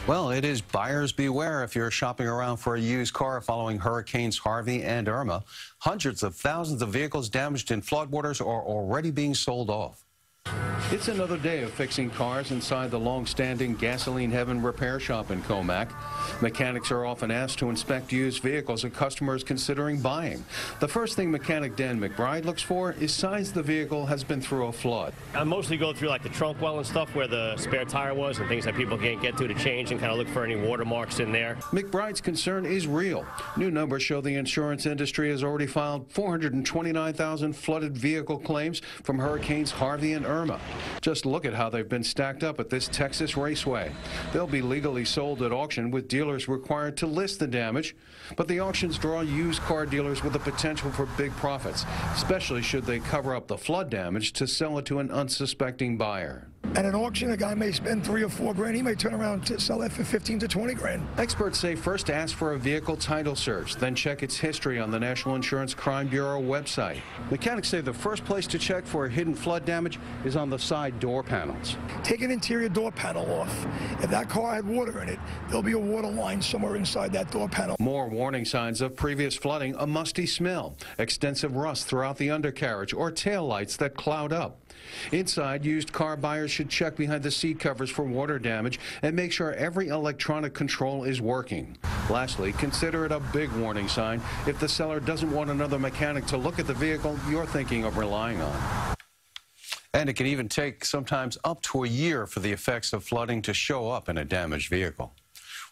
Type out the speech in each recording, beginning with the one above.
Well, it is buyers beware if you're shopping around for a used car following Hurricanes Harvey and Irma. Hundreds of thousands of vehicles damaged in floodwaters are already being sold off. It's another day of fixing cars inside the long-standing Gasoline Heaven repair shop in Commack. Mechanics are often asked to inspect used vehicles a customer is considering buying. The first thing mechanic Dan McBride looks for is signs the vehicle has been through a flood. I mostly go through like the trunk well and stuff where the spare tire was and things that people can't get to change and kind of look for any watermarks in there. McBride's concern is real. New numbers show the insurance industry has already filed 429,000 flooded vehicle claims from Hurricanes Harvey and Irma. Just look at how they've been stacked up at this Texas raceway. They'll be legally sold at auction with dealers required to list the damage, but the auctions draw used car dealers with the potential for big profits, especially should they cover up the flood damage to sell it to an unsuspecting buyer. At an auction, a guy may spend $3 or $4 grand. He may turn around to sell it for 15 to 20 grand. Experts say first ask for a vehicle title search, then check its history on the National Insurance Crime Bureau website. Mechanics say the first place to check for hidden flood damage is on the side door panels. Take an interior door panel off. If that car had water in it, there'll be a water line somewhere inside that door panel. More warning signs of previous flooding: a musty smell, extensive rust throughout the undercarriage, or tail lights that cloud up. Inside, used car buyers should check behind the seat covers for water damage and make sure every electronic control is working. Lastly, consider it a big warning sign if the seller doesn't want another mechanic to look at the vehicle you're thinking of relying on. And it can even take sometimes up to a year for the effects of flooding to show up in a damaged vehicle.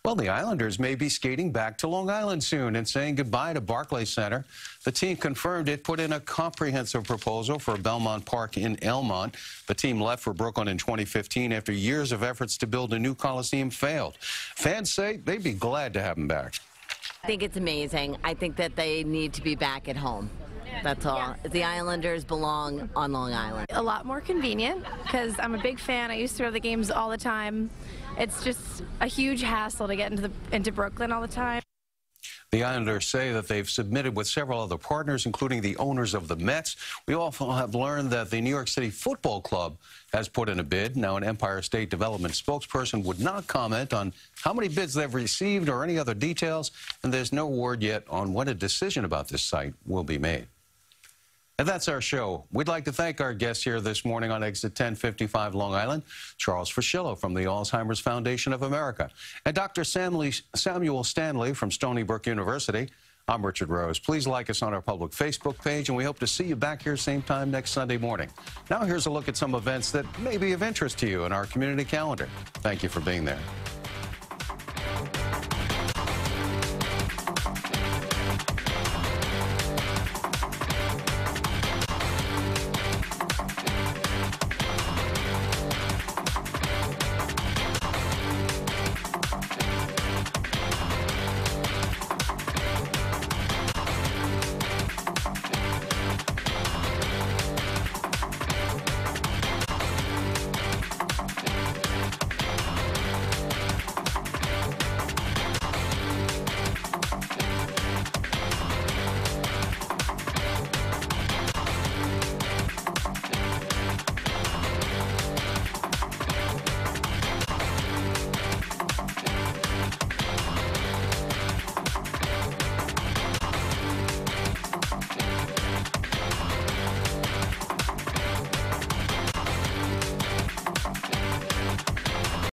Well, the Islanders may be skating back to Long Island soon and saying goodbye to Barclays Center. The team confirmed it put in a comprehensive proposal for Belmont Park in Elmont. The team left for Brooklyn in 2015 after years of efforts to build a new Coliseum failed. Fans say they'd be glad to have him back. I think it's amazing. I think that they need to be back at home. That's all. The Islanders belong on Long Island. A lot more convenient because I'm a big fan. I used to go to the games all the time. It's just a huge hassle to get into Brooklyn all the time. The Islanders say that they've submitted with several other partners, including the owners of the Mets. We also have learned that the New York City Football Club has put in a bid. Now, an Empire State Development spokesperson would not comment on how many bids they've received or any other details, and there's no word yet on when a decision about this site will be made. And that's our show. We'd like to thank our guests here this morning on Exit 1055 Long Island, Charles Fuschillo from the Alzheimer's Foundation of America, and Dr. Samuel Stanley from Stony Brook University. I'm Richard Rose. Please like us on our public Facebook page, and we hope to see you back here same time next Sunday morning. Now here's a look at some events that may be of interest to you in our community calendar. Thank you for being there.